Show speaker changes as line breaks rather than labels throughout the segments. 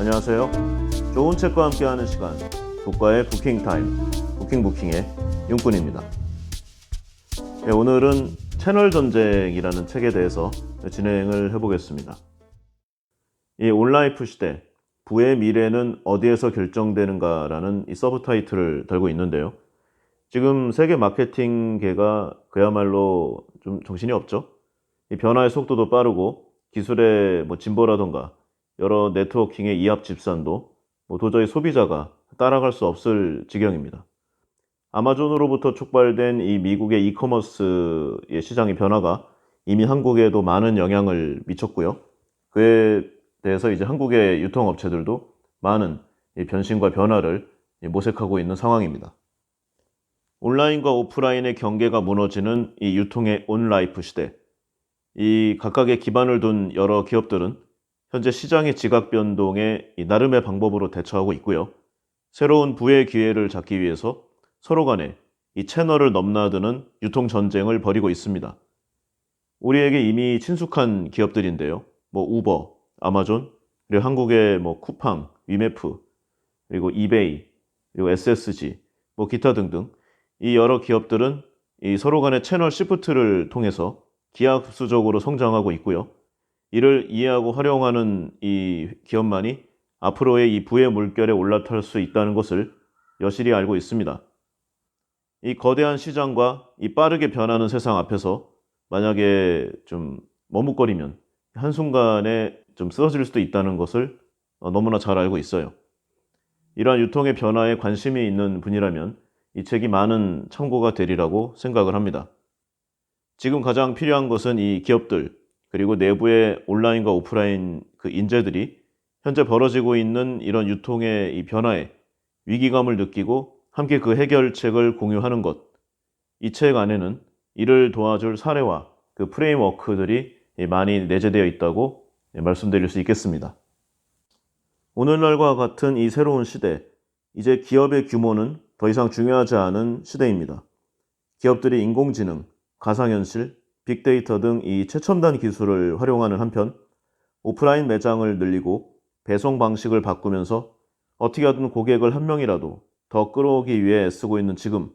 안녕하세요. 좋은 책과 함께하는 시간, 북과의 부킹타임, 부킹의 윤꾼입니다. 네, 오늘은 채널 전쟁이라는 책에 대해서 진행을 해보겠습니다. 이 온라이프 시대, 부의 미래는 어디에서 결정되는가라는 이 서브타이틀을 달고 있는데요. 지금 세계 마케팅계가 그야말로 좀 정신이 없죠. 이 변화의 속도도 빠르고 기술의 진보라던가 여러 네트워킹의 이합 집산도 도저히 소비자가 따라갈 수 없을 지경입니다. 아마존으로부터 촉발된 이 미국의 이커머스의 시장의 변화가 이미 한국에도 많은 영향을 미쳤고요. 그에 대해서 이제 한국의 유통업체들도 많은 이 변신과 변화를 모색하고 있는 상황입니다. 온라인과 오프라인의 경계가 무너지는 이 유통의 온라이프 시대. 이 각각의 기반을 둔 여러 기업들은 현재 시장의 지각 변동에 나름의 방법으로 대처하고 있고요. 새로운 부의 기회를 잡기 위해서 서로 간에 이 채널을 넘나드는 유통 전쟁을 벌이고 있습니다. 우리에게 이미 친숙한 기업들인데요. 우버, 아마존, 그리고 한국의 쿠팡, 위메프, 그리고 이베이, 그리고 SSG, 기타 등등 이 여러 기업들은 이 서로 간의 채널 시프트를 통해서 기하급수적으로 성장하고 있고요. 이를 이해하고 활용하는 이 기업만이 앞으로의 이 부의 물결에 올라탈 수 있다는 것을 여실히 알고 있습니다. 이 거대한 시장과 이 빠르게 변하는 세상 앞에서 만약에 좀 머뭇거리면 한순간에 좀 쓰러질 수도 있다는 것을 너무나 잘 알고 있어요. 이러한 유통의 변화에 관심이 있는 분이라면 이 책이 많은 참고가 되리라고 생각을 합니다. 지금 가장 필요한 것은 이 기업들 그리고 내부의 온라인과 오프라인 그 인재들이 현재 벌어지고 있는 이런 유통의 이 변화에 위기감을 느끼고 함께 그 해결책을 공유하는 것. 이 책 안에는 이를 도와줄 사례와 그 프레임워크들이 많이 내재되어 있다고 말씀드릴 수 있겠습니다. 오늘날과 같은 이 새로운 시대, 이제 기업의 규모는 더 이상 중요하지 않은 시대입니다. 기업들이 인공지능, 가상현실, 빅데이터 등 이 최첨단 기술을 활용하는 한편 오프라인 매장을 늘리고 배송 방식을 바꾸면서 어떻게 하든 고객을 한 명이라도 더 끌어오기 위해 애쓰고 있는 지금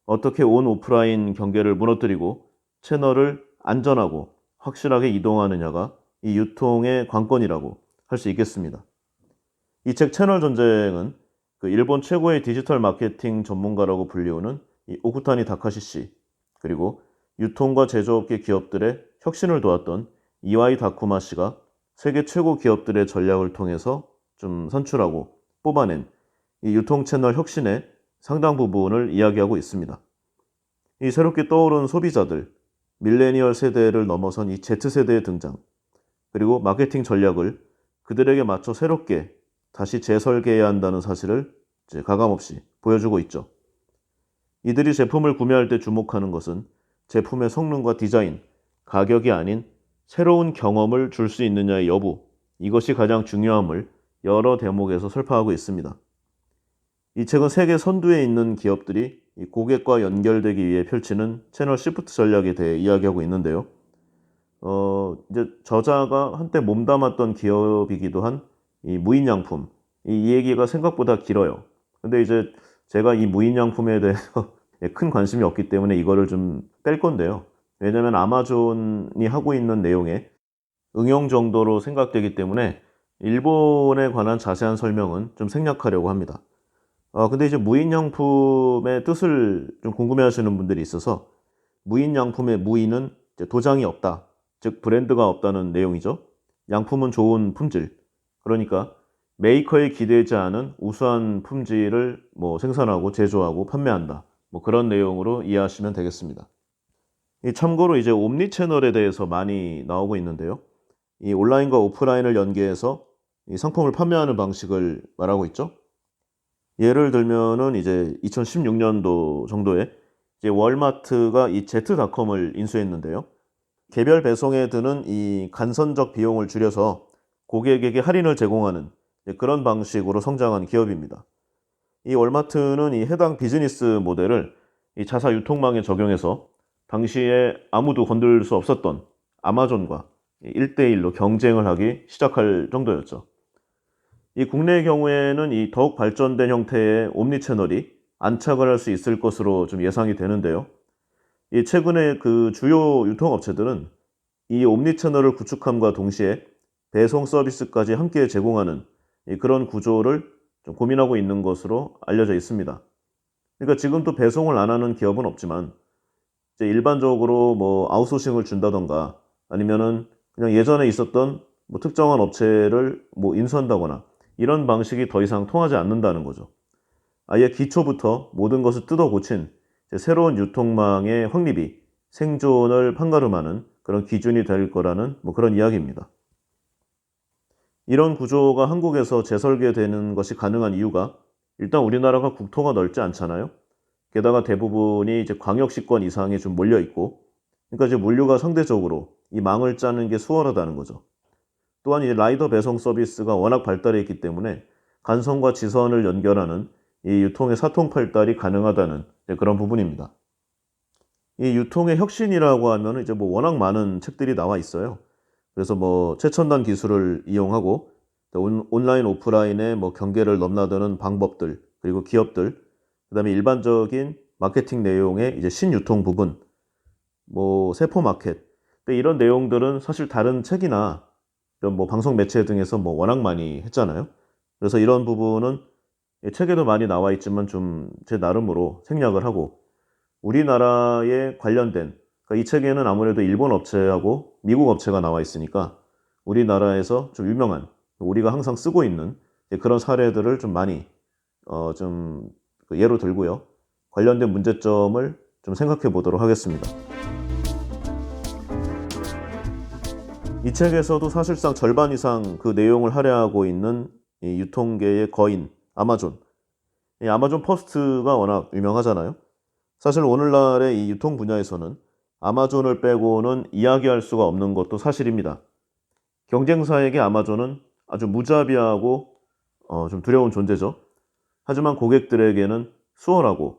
어떻게 온 오프라인 경계를 무너뜨리고 채널을 안전하고 확실하게 이동하느냐가 이 유통의 관건이라고 할 수 있겠습니다. 이 책 채널 전쟁은 그 일본 최고의 디지털 마케팅 전문가라고 불리우는 이 오쿠타니 다카시 씨 그리고 유통과 제조업계 기업들의 혁신을 도왔던 이와이 다쿠마 씨가 세계 최고 기업들의 전략을 통해서 좀 선출하고 뽑아낸 이 유통 채널 혁신의 상당 부분을 이야기하고 있습니다. 이 새롭게 떠오른 소비자들, 밀레니얼 세대를 넘어선 이 Z세대의 등장, 그리고 마케팅 전략을 그들에게 맞춰 새롭게 다시 재설계해야 한다는 사실을 이제 가감없이 보여주고 있죠. 이들이 제품을 구매할 때 주목하는 것은 제품의 성능과 디자인, 가격이 아닌 새로운 경험을 줄 수 있느냐의 여부, 이것이 가장 중요함을 여러 대목에서 설파하고 있습니다. 이 책은 세계 선두에 있는 기업들이 이 고객과 연결되기 위해 펼치는 채널 시프트 전략에 대해 이야기하고 있는데요. 이제 저자가 한때 몸담았던 기업이기도 한 이 무인양품, 이 얘기가 생각보다 길어요. 근데 이제 제가 이 무인양품에 대해서 큰 관심이 없기 때문에 이거를 좀 뺄 건데요. 왜냐하면 아마존이 하고 있는 내용에 응용 정도로 생각되기 때문에 일본에 관한 자세한 설명은 좀 생략하려고 합니다. 근데 이제 무인양품의 뜻을 좀 궁금해하시는 분들이 있어서 무인양품의 무인은 이제 도장이 없다, 즉 브랜드가 없다는 내용이죠. 양품은 좋은 품질, 그러니까 메이커에 기대지 않은 우수한 품질을 생산하고 제조하고 판매한다. 그런 내용으로 이해하시면 되겠습니다. 참고로 이제 옴니 채널에 대해서 많이 나오고 있는데요. 이 온라인과 오프라인을 연계해서 이 상품을 판매하는 방식을 말하고 있죠. 예를 들면은 이제 2016년도 정도에 이제 월마트가 이 Z.com을 인수했는데요. 개별 배송에 드는 이 간선적 비용을 줄여서 고객에게 할인을 제공하는 그런 방식으로 성장한 기업입니다. 이 월마트는 이 해당 비즈니스 모델을 이 자사 유통망에 적용해서 당시에 아무도 건들 수 없었던 아마존과 1대1로 경쟁을 하기 시작할 정도였죠. 이 국내의 경우에는 이 더욱 발전된 형태의 옴니채널이 안착을 할 수 있을 것으로 좀 예상이 되는데요. 이 최근에 그 주요 유통업체들은 이 옴니채널을 구축함과 동시에 배송 서비스까지 함께 제공하는 그런 구조를 좀 고민하고 있는 것으로 알려져 있습니다. 그러니까 지금 또 배송을 안 하는 기업은 없지만 이제 일반적으로 뭐 아웃소싱을 준다던가 아니면은 그냥 예전에 있었던 뭐 특정한 업체를 뭐 인수한다거나 이런 방식이 더 이상 통하지 않는다는 거죠. 아예 기초부터 모든 것을 뜯어 고친 새로운 유통망의 확립이 생존을 판가름하는 그런 기준이 될 거라는 뭐 그런 이야기입니다. 이런 구조가 한국에서 재설계되는 것이 가능한 이유가 일단 우리나라가 국토가 넓지 않잖아요. 게다가 대부분이 이제 광역시권 이상에 좀 몰려 있고, 그러니까 이제 물류가 상대적으로 이 망을 짜는 게 수월하다는 거죠. 또한 이 라이더 배송 서비스가 워낙 발달해 있기 때문에 간선과 지선을 연결하는 이 유통의 사통팔달이 가능하다는 그런 부분입니다. 이 유통의 혁신이라고 하면 이제 뭐 워낙 많은 책들이 나와 있어요. 그래서 뭐 최첨단 기술을 이용하고 온라인 오프라인의 뭐 경계를 넘나드는 방법들, 그리고 기업들, 그다음에 일반적인 마케팅 내용의 이제 신유통 부분, 뭐 세포 마켓, 이런 내용들은 사실 다른 책이나 이런 뭐 방송 매체 등에서 뭐 워낙 많이 했잖아요. 그래서 이런 부분은 책에도 많이 나와 있지만 좀 제 나름으로 생략을 하고 우리나라에 관련된, 그러니까 이 책에는 아무래도 일본 업체하고 미국 업체가 나와 있으니까 우리나라에서 좀 유명한, 우리가 항상 쓰고 있는 그런 사례들을 좀 많이 좀 예로 들고요. 관련된 문제점을 좀 생각해 보도록 하겠습니다. 이 책에서도 사실상 절반 이상 그 내용을 할애하고 있는 이 유통계의 거인 아마존. 이 아마존 퍼스트가 워낙 유명하잖아요. 사실 오늘날의 이 유통 분야에서는 아마존을 빼고는 이야기할 수가 없는 것도 사실입니다. 경쟁사에게 아마존은 아주 무자비하고 좀 두려운 존재죠. 하지만 고객들에게는 수월하고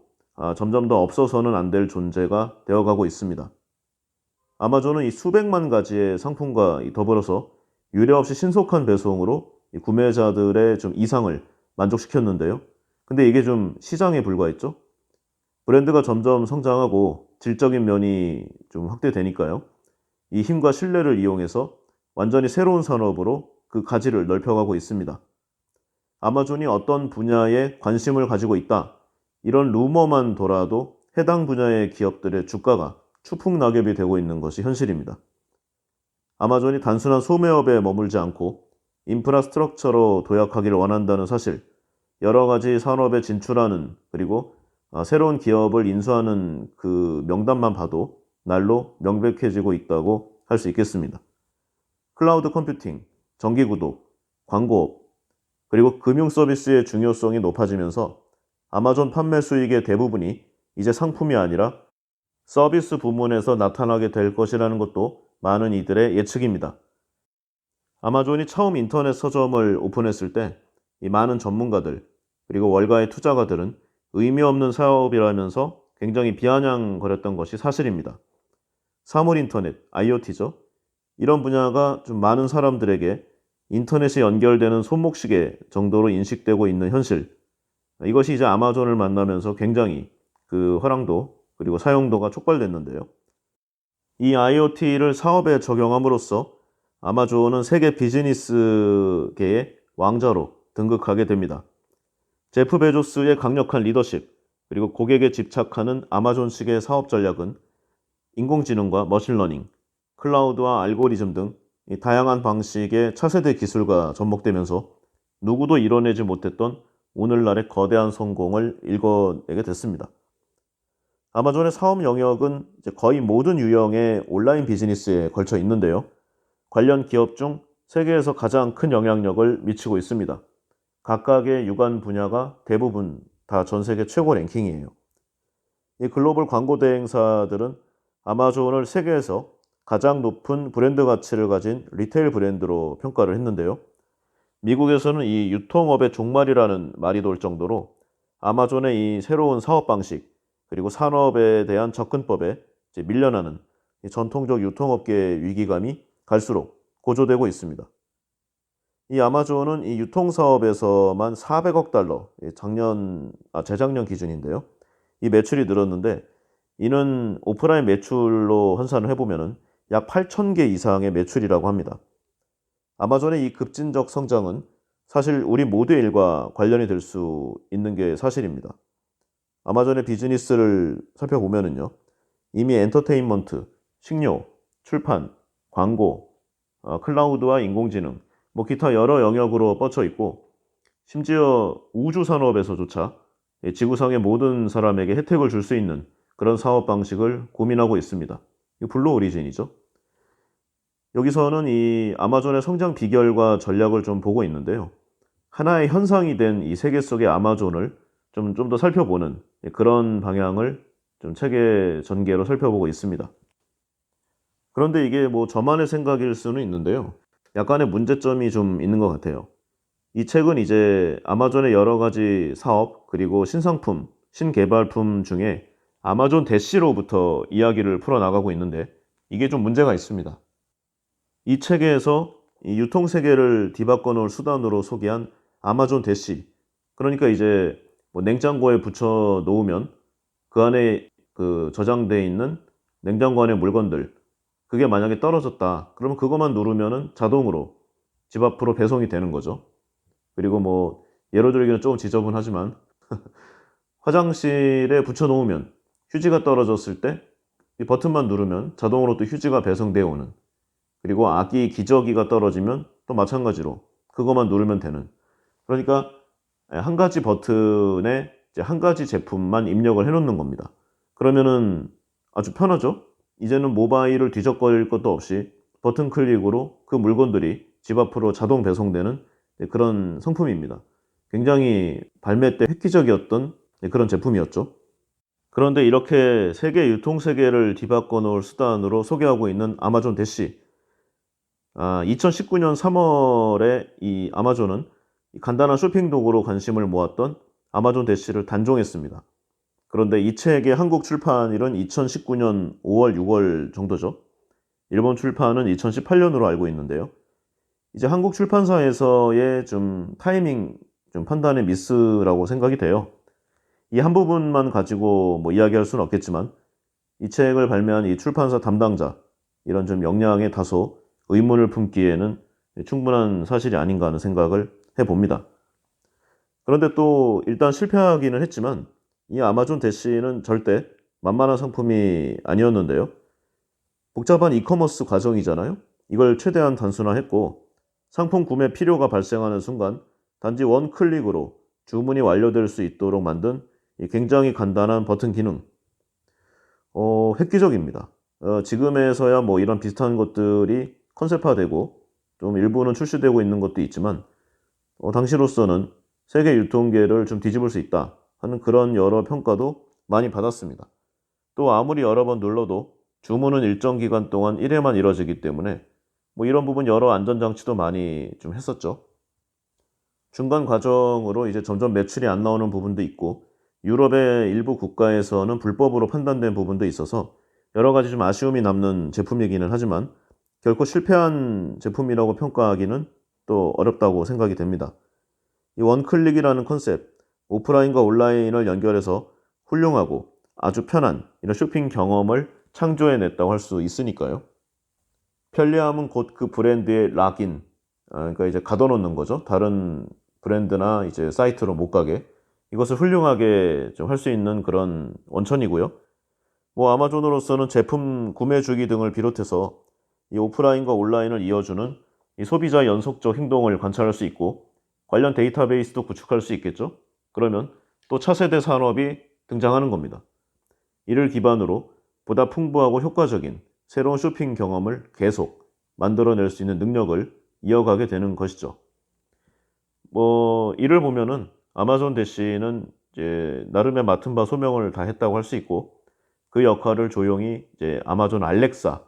점점 더 없어서는 안 될 존재가 되어가고 있습니다. 아마존은 이 수백만 가지의 상품과 더불어서 유례없이 신속한 배송으로 이 구매자들의 좀 이상을 만족시켰는데요. 근데 이게 좀 시장에 불과했죠. 브랜드가 점점 성장하고 질적인 면이 좀 확대되니까요. 이 힘과 신뢰를 이용해서 완전히 새로운 산업으로 그 가지를 넓혀가고 있습니다. 아마존이 어떤 분야에 관심을 가지고 있다, 이런 루머만 돌아도 해당 분야의 기업들의 주가가 추풍낙엽이 되고 있는 것이 현실입니다. 아마존이 단순한 소매업에 머물지 않고 인프라스트럭처로 도약하기를 원한다는 사실, 여러 가지 산업에 진출하는, 그리고 새로운 기업을 인수하는 그 명단만 봐도 날로 명백해지고 있다고 할 수 있겠습니다. 클라우드 컴퓨팅, 전기구도, 광고업, 그리고 금융 서비스의 중요성이 높아지면서 아마존 판매 수익의 대부분이 이제 상품이 아니라 서비스 부문에서 나타나게 될 것이라는 것도 많은 이들의 예측입니다. 아마존이 처음 인터넷 서점을 오픈했을 때 이 많은 전문가들, 그리고 월가의 투자가들은 의미 없는 사업이라면서 굉장히 비아냥거렸던 것이 사실입니다. 사물 인터넷, IoT죠. 이런 분야가 좀 많은 사람들에게 인터넷이 연결되는 손목시계 정도로 인식되고 있는 현실. 이것이 이제 아마존을 만나면서 굉장히 그 화랑도 그리고 사용도가 촉발됐는데요. 이 IoT를 사업에 적용함으로써 아마존은 세계 비즈니스계의 왕자로 등극하게 됩니다. 제프 베조스의 강력한 리더십, 그리고 고객에 집착하는 아마존식의 사업 전략은 인공지능과 머신러닝, 클라우드와 알고리즘 등 다양한 방식의 차세대 기술과 접목되면서 누구도 이뤄내지 못했던 오늘날의 거대한 성공을 일궈내게 됐습니다. 아마존의 사업 영역은 이제 거의 모든 유형의 온라인 비즈니스에 걸쳐 있는데요. 관련 기업 중 세계에서 가장 큰 영향력을 미치고 있습니다. 각각의 유관 분야가 대부분 다 전 세계 최고 랭킹이에요. 이 글로벌 광고 대행사들은 아마존을 세계에서 가장 높은 브랜드 가치를 가진 리테일 브랜드로 평가를 했는데요. 미국에서는 이 유통업의 종말이라는 말이 돌 정도로 아마존의 이 새로운 사업 방식, 그리고 산업에 대한 접근법에 밀려나는 이 전통적 유통업계의 위기감이 갈수록 고조되고 있습니다. 이 아마존은 이 유통 사업에서만 400억 달러, 재작년 기준인데요. 이 매출이 늘었는데 이는 오프라인 매출로 환산을 해보면은 약 8,000개 이상의 매출이라고 합니다. 아마존의 이 급진적 성장은 사실 우리 모두의 일과 관련이 될 수 있는 게 사실입니다. 아마존의 비즈니스를 살펴보면은요, 이미 엔터테인먼트, 식료, 출판, 광고, 클라우드와 인공지능, 뭐 기타 여러 영역으로 뻗쳐 있고, 심지어 우주 산업에서조차 지구상의 모든 사람에게 혜택을 줄 수 있는 그런 사업 방식을 고민하고 있습니다. 이 블루 오리진이죠. 여기서는 이 아마존의 성장 비결과 전략을 좀 보고 있는데요. 하나의 현상이 된 이 세계 속의 아마존을 좀 더 살펴보는 그런 방향을 좀 책의 전개로 살펴보고 있습니다. 그런데 이게 뭐 저만의 생각일 수는 있는데요. 약간의 문제점이 좀 있는 것 같아요. 이 책은 이제 아마존의 여러 가지 사업, 그리고 신상품, 신개발품 중에 아마존 대시로부터 이야기를 풀어나가고 있는데 이게 좀 문제가 있습니다. 이 책에서 이 유통세계를 뒤바꿔 놓을 수단으로 소개한 아마존 대시, 그러니까 이제 뭐 냉장고에 붙여 놓으면 그 안에 그 저장되어 있는 냉장고 안의 물건들, 그게 만약에 떨어졌다, 그러면 그것만 누르면은 자동으로 집 앞으로 배송이 되는 거죠. 그리고 뭐 예로 들기는 조금 지저분하지만 화장실에 붙여 놓으면 휴지가 떨어졌을 때 이 버튼만 누르면 자동으로 또 휴지가 배송되어 오는, 그리고 아기 기저귀가 떨어지면 또 마찬가지로 그것만 누르면 되는, 그러니까 한 가지 버튼에 이제 한 가지 제품만 입력을 해 놓는 겁니다. 그러면은 아주 편하죠. 이제는 모바일을 뒤적거릴 것도 없이 버튼 클릭으로 그 물건들이 집 앞으로 자동 배송되는 그런 상품입니다. 굉장히 발매 때 획기적이었던 그런 제품이었죠. 그런데 이렇게 세계 유통세계를 뒤바꿔 놓을 수단으로 소개하고 있는 아마존 대시, 2019년 3월에 이 아마존은 간단한 쇼핑 도구로 관심을 모았던 아마존 대시를 단종했습니다. 그런데 이 책의 한국 출판일은 2019년 5월, 6월 정도죠. 일본 출판은 2018년으로 알고 있는데요. 이제 한국 출판사에서의 좀 타이밍, 좀 판단의 미스라고 생각이 돼요. 이 한 부분만 가지고 뭐 이야기할 수는 없겠지만 이 책을 발매한 이 출판사 담당자, 이런 좀 역량에 다소 의문을 품기에는 충분한 사실이 아닌가 하는 생각을 해봅니다. 그런데 또 일단 실패하기는 했지만 이 아마존 대시는 절대 만만한 상품이 아니었는데요. 복잡한 이커머스 과정이잖아요. 이걸 최대한 단순화했고 상품 구매 필요가 발생하는 순간 단지 원 클릭으로 주문이 완료될 수 있도록 만든 이 굉장히 간단한 버튼 기능. 획기적입니다. 지금에서야 뭐 이런 비슷한 것들이 컨셉화되고 좀 일부는 출시되고 있는 것도 있지만 당시로서는 세계 유통계를 좀 뒤집을 수 있다 하는 그런 여러 평가도 많이 받았습니다. 또 아무리 여러 번 눌러도 주문은 일정 기간 동안 1회만 이뤄지기 때문에 뭐 이런 부분 여러 안전장치도 많이 좀 했었죠. 중간 과정으로 이제 점점 매출이 안 나오는 부분도 있고 유럽의 일부 국가에서는 불법으로 판단된 부분도 있어서 여러 가지 좀 아쉬움이 남는 제품이기는 하지만 결코 실패한 제품이라고 평가하기는 또 어렵다고 생각이 됩니다. 이 원클릭이라는 컨셉, 오프라인과 온라인을 연결해서 훌륭하고 아주 편한 이런 쇼핑 경험을 창조해냈다고 할 수 있으니까요. 편리함은 곧 그 브랜드의 락인, 그러니까 이제 가둬놓는 거죠. 다른 브랜드나 이제 사이트로 못 가게. 이것을 훌륭하게 좀 할 수 있는 그런 원천이고요. 뭐 아마존으로서는 제품 구매 주기 등을 비롯해서 이 오프라인과 온라인을 이어주는 이 소비자 연속적 행동을 관찰할 수 있고 관련 데이터베이스도 구축할 수 있겠죠. 그러면 또 차세대 산업이 등장하는 겁니다. 이를 기반으로 보다 풍부하고 효과적인 새로운 쇼핑 경험을 계속 만들어낼 수 있는 능력을 이어가게 되는 것이죠. 뭐 이를 보면은 아마존 대시는 이제 나름의 맡은 바 소명을 다 했다고 할 수 있고 그 역할을 조용히 이제 아마존 알렉사,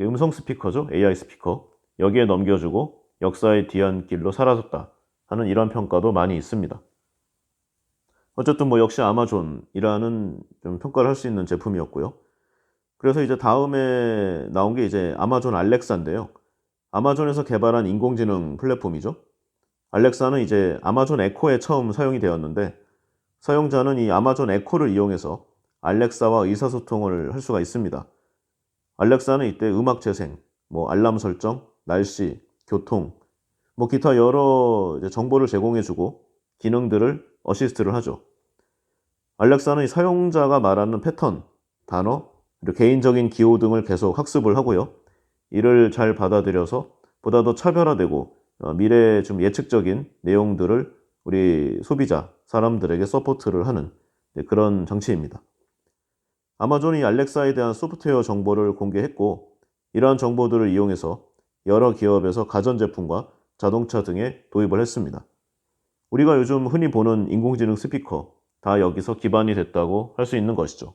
음성 스피커죠, AI 스피커, 여기에 넘겨주고 역사의 뒤안길로 사라졌다 하는 이런 평가도 많이 있습니다. 어쨌든 뭐 역시 아마존이라는 좀 평가를 할 수 있는 제품이었고요. 그래서 이제 다음에 나온 게 이제 아마존 알렉사인데요. 아마존에서 개발한 인공지능 플랫폼이죠. 알렉사는 이제 아마존 에코에 처음 사용이 되었는데 사용자는 이 아마존 에코를 이용해서 알렉사와 의사소통을 할 수가 있습니다. 알렉사는 이때 음악 재생, 알람 설정, 날씨, 교통, 기타 여러 정보를 제공해주고 기능들을 어시스트를 하죠. 알렉사는 이 사용자가 말하는 패턴, 단어, 그리고 개인적인 기호 등을 계속 학습을 하고요. 이를 잘 받아들여서 보다 더 차별화되고 미래에 좀 예측적인 내용들을 우리 소비자, 사람들에게 서포트를 하는 그런 장치입니다. 아마존이 알렉사에 대한 소프트웨어 정보를 공개했고 이러한 정보들을 이용해서 여러 기업에서 가전제품과 자동차 등에 도입을 했습니다. 우리가 요즘 흔히 보는 인공지능 스피커 다 여기서 기반이 됐다고 할 수 있는 것이죠.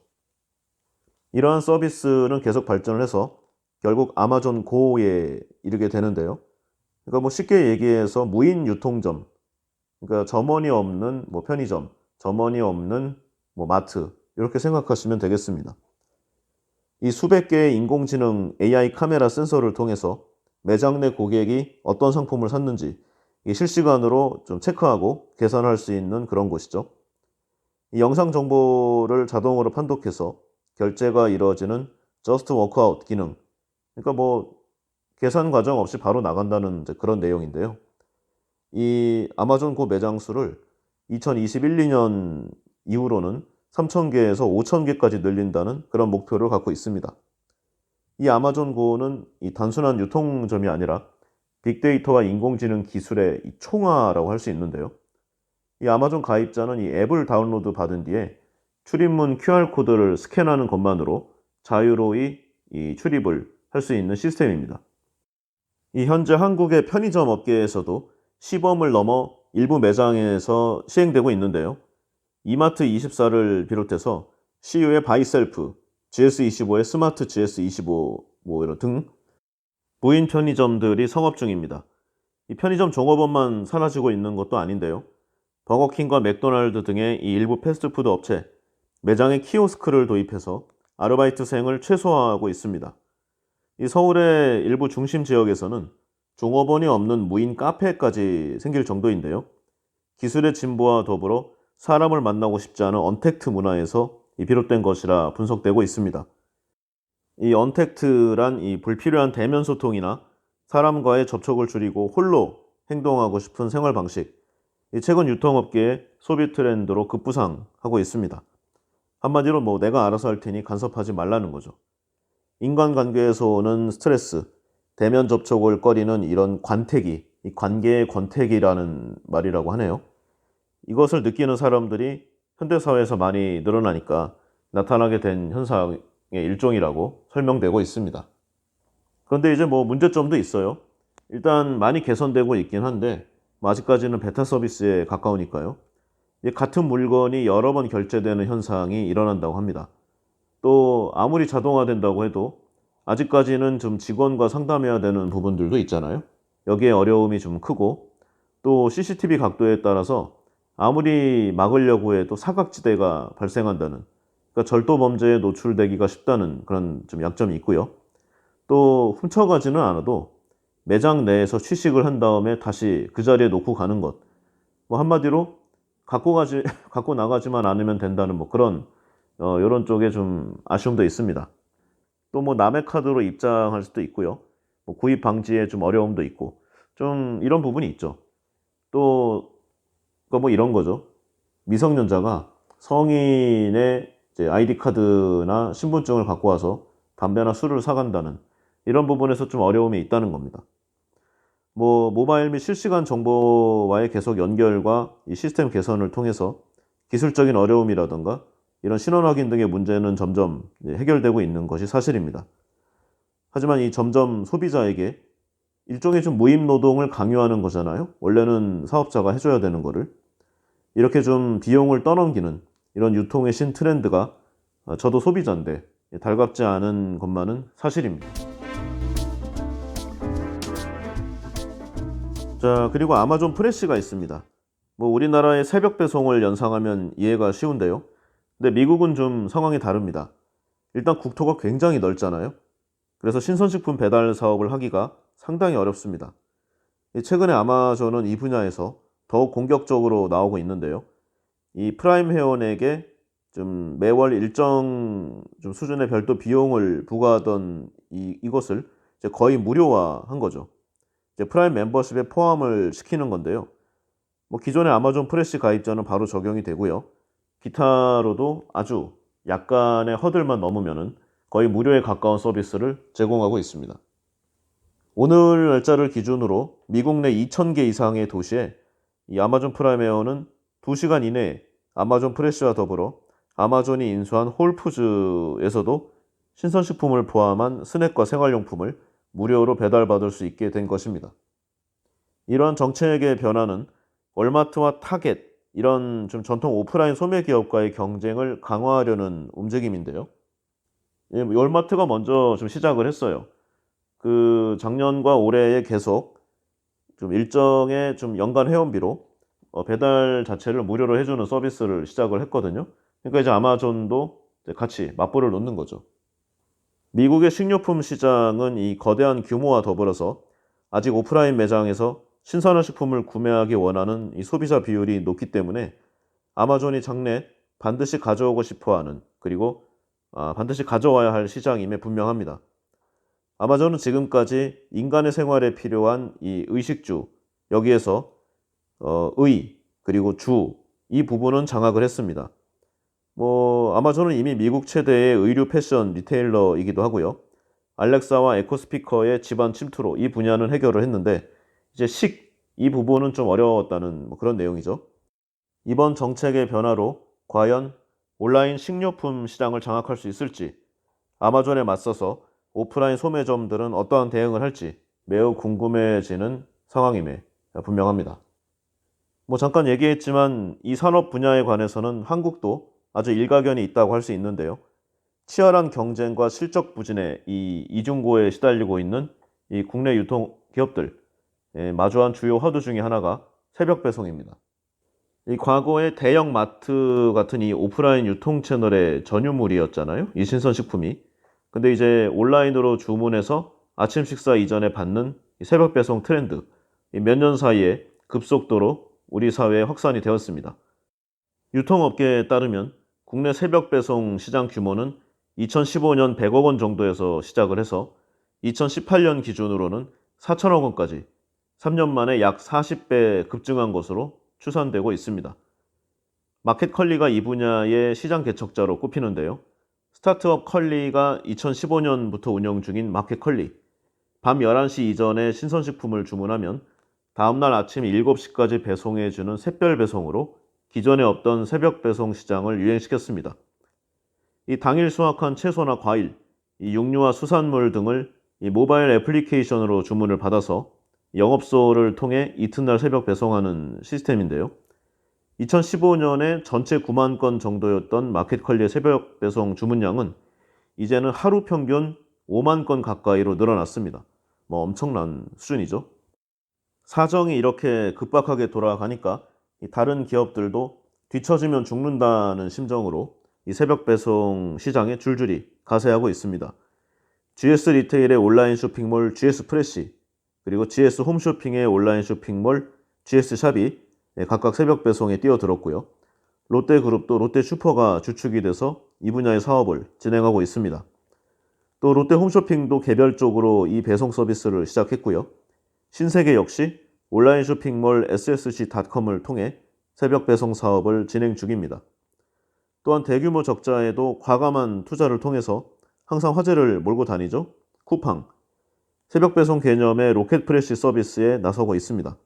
이러한 서비스는 계속 발전을 해서 결국 아마존 고에 이르게 되는데요. 그러니까 쉽게 얘기해서 무인 유통점, 그러니까 점원이 없는 편의점, 점원이 없는 마트 이렇게 생각하시면 되겠습니다. 이 수백 개의 인공지능 AI 카메라 센서를 통해서 매장 내 고객이 어떤 상품을 샀는지 실시간으로 좀 체크하고 계산할 수 있는 그런 곳이죠. 이 영상 정보를 자동으로 판독해서 결제가 이루어지는 Just Workout 기능, 그러니까 계산 과정 없이 바로 나간다는 그런 내용인데요. 이 아마존 고 매장 수를 2021, 2년 이후로는 3,000개에서 5,000개까지 늘린다는 그런 목표를 갖고 있습니다. 이 아마존 고는 이 단순한 유통점이 아니라 빅데이터와 인공지능 기술의 총화라고 할 수 있는데요. 이 아마존 가입자는 이 앱을 다운로드 받은 뒤에 출입문 QR코드를 스캔하는 것만으로 자유로이 이 출입을 할 수 있는 시스템입니다. 이 현재 한국의 편의점 업계에서도 시범을 넘어 일부 매장에서 시행되고 있는데요. 이마트24를 비롯해서 CU의 바이셀프, GS25의 스마트 GS25 이런 등 무인 편의점들이 성업 중입니다. 이 편의점 종업원만 사라지고 있는 것도 아닌데요. 버거킹과 맥도날드 등의 이 일부 패스트푸드 업체, 매장에 키오스크를 도입해서 아르바이트생을 최소화하고 있습니다. 이 서울의 일부 중심 지역에서는 종업원이 없는 무인 카페까지 생길 정도인데요. 기술의 진보와 더불어 사람을 만나고 싶지 않은 언택트 문화에서 비롯된 것이라 분석되고 있습니다. 이 언택트란 이 불필요한 대면 소통이나 사람과의 접촉을 줄이고 홀로 행동하고 싶은 생활 방식, 최근 유통업계의 소비 트렌드로 급부상하고 있습니다. 한마디로 내가 알아서 할 테니 간섭하지 말라는 거죠. 인간관계에서 오는 스트레스, 대면 접촉을 꺼리는 이런 관태기, 이 관계의 권태기라는 말이라고 하네요. 이것을 느끼는 사람들이 현대사회에서 많이 늘어나니까 나타나게 된 현상의 일종이라고 설명되고 있습니다. 그런데 이제 문제점도 있어요. 일단 많이 개선되고 있긴 한데 아직까지는 베타 서비스에 가까우니까요. 같은 물건이 여러 번 결제되는 현상이 일어난다고 합니다. 또 아무리 자동화된다고 해도 아직까지는 좀 직원과 상담해야 되는 부분들도 있잖아요. 여기에 어려움이 좀 크고 또 CCTV 각도에 따라서 아무리 막으려고 해도 사각지대가 발생한다는, 그러니까 절도 범죄에 노출되기가 쉽다는 그런 좀 약점이 있고요. 또 훔쳐가지는 않아도 매장 내에서 취식을 한 다음에 다시 그 자리에 놓고 가는 것. 한마디로 갖고 나가지만 않으면 된다는 그런 이런 쪽에 좀 아쉬움도 있습니다. 또 남의 카드로 입장할 수도 있고요. 구입 방지에 좀 어려움도 있고 좀 이런 부분이 있죠. 또 이런 거죠. 미성년자가 성인의 이제 아이디 카드나 신분증을 갖고 와서 담배나 술을 사간다는 이런 부분에서 좀 어려움이 있다는 겁니다. 모바일 및 실시간 정보와의 계속 연결과 이 시스템 개선을 통해서 기술적인 어려움이라든가 이런 신원 확인 등의 문제는 점점 해결되고 있는 것이 사실입니다. 하지만 이 점점 소비자에게 일종의 좀 무임 노동을 강요하는 거잖아요. 원래는 사업자가 해줘야 되는 거를. 이렇게 좀 비용을 떠넘기는 이런 유통의 신트렌드가 저도 소비자인데 달갑지 않은 것만은 사실입니다. 자, 그리고 아마존 프레시가 있습니다. 우리나라의 새벽 배송을 연상하면 이해가 쉬운데요. 근데 미국은 좀 상황이 다릅니다. 일단 국토가 굉장히 넓잖아요. 그래서 신선식품 배달 사업을 하기가 상당히 어렵습니다. 최근에 아마존은 이 분야에서 더욱 공격적으로 나오고 있는데요. 이 프라임 회원에게 좀 매월 일정 좀 수준의 별도 비용을 부과하던 이것을 이제 거의 무료화한 거죠. 이제 프라임 멤버십에 포함을 시키는 건데요. 뭐 기존의 아마존 프레시 가입자는 바로 적용이 되고요. 기타로도 아주 약간의 허들만 넘으면은 거의 무료에 가까운 서비스를 제공하고 있습니다. 오늘 날짜를 기준으로 미국 내 2,000개 이상의 도시에 이 아마존 프라임 회원은 2시간 이내에 아마존 프레시와 더불어 아마존이 인수한 홀푸즈에서도 신선식품을 포함한 스낵과 생활용품을 무료로 배달받을 수 있게 된 것입니다. 이러한 정책의 변화는 월마트와 타겟, 이런 좀 전통 오프라인 소매 기업과의 경쟁을 강화하려는 움직임인데요. 월마트가 먼저 좀 시작을 했어요. 그 작년과 올해에 계속 좀 일정의 좀 연간 회원비로 배달 자체를 무료로 해주는 서비스를 시작을 했거든요. 그러니까 이제 아마존도 이제 같이 맞불을 놓는 거죠. 미국의 식료품 시장은 이 거대한 규모와 더불어서 아직 오프라인 매장에서 신선한 식품을 구매하기 원하는 이 소비자 비율이 높기 때문에 아마존이 장래 반드시 가져오고 싶어하는, 그리고 반드시 가져와야 할 시장임에 분명합니다. 아마존은 지금까지 인간의 생활에 필요한 이 의식주, 여기에서 그리고 주, 이 부분은 장악을 했습니다. 아마존은 이미 미국 최대의 의류 패션 리테일러이기도 하고요. 알렉사와 에코스피커의 집안 침투로 이 분야는 해결을 했는데, 이제 이 부분은 좀 어려웠다는 그런 내용이죠. 이번 정책의 변화로 과연 온라인 식료품 시장을 장악할 수 있을지, 아마존에 맞서서 오프라인 소매점들은 어떠한 대응을 할지 매우 궁금해지는 상황임에 분명합니다. 잠깐 얘기했지만 이 산업 분야에 관해서는 한국도 아주 일가견이 있다고 할 수 있는데요. 치열한 경쟁과 실적 부진에 이 이중고에 시달리고 있는 이 국내 유통 기업들, 마주한 주요 화두 중에 하나가 새벽 배송입니다. 이 과거의 대형 마트 같은 이 오프라인 유통 채널의 전유물이었잖아요, 이 신선식품이. 근데 이제 온라인으로 주문해서 아침 식사 이전에 받는 이 새벽 배송 트렌드, 몇 년 사이에 급속도로 우리 사회에 확산이 되었습니다. 유통업계에 따르면 국내 새벽 배송 시장 규모는 2015년 100억 원 정도에서 시작을 해서 2018년 기준으로는 4천억 원까지 3년 만에 약 40배 급증한 것으로 추산되고 있습니다. 마켓컬리가 이 분야의 시장 개척자로 꼽히는데요. 스타트업 컬리가 2015년부터 운영 중인 마켓컬리, 밤 11시 이전에 신선식품을 주문하면 다음날 아침 7시까지 배송해주는 샛별 배송으로 기존에 없던 새벽 배송 시장을 유행시켰습니다. 이 당일 수확한 채소나 과일, 이 육류와 수산물 등을 이 모바일 애플리케이션으로 주문을 받아서 영업소를 통해 이튿날 새벽 배송하는 시스템인데요. 2015년에 전체 9만 건 정도였던 마켓컬리의 새벽 배송 주문량은 이제는 하루 평균 5만 건 가까이로 늘어났습니다. 엄청난 수준이죠. 사정이 이렇게 급박하게 돌아가니까 다른 기업들도 뒤처지면 죽는다는 심정으로 이 새벽 배송 시장에 줄줄이 가세하고 있습니다. GS 리테일의 온라인 쇼핑몰 GS 프레시, 그리고 GS 홈쇼핑의 온라인 쇼핑몰 GS 샵이 각각 새벽 배송에 뛰어들었고요. 롯데그룹도 롯데슈퍼가 주축이 돼서 이 분야의 사업을 진행하고 있습니다. 또 롯데 홈쇼핑도 개별적으로 이 배송 서비스를 시작했고요. 신세계 역시 온라인 쇼핑몰 ssc.com을 통해 새벽 배송 사업을 진행 중입니다. 또한 대규모 적자에도 과감한 투자를 통해서 항상 화제를 몰고 다니죠. 쿠팡, 새벽 배송 개념의 로켓 프레시 서비스에 나서고 있습니다.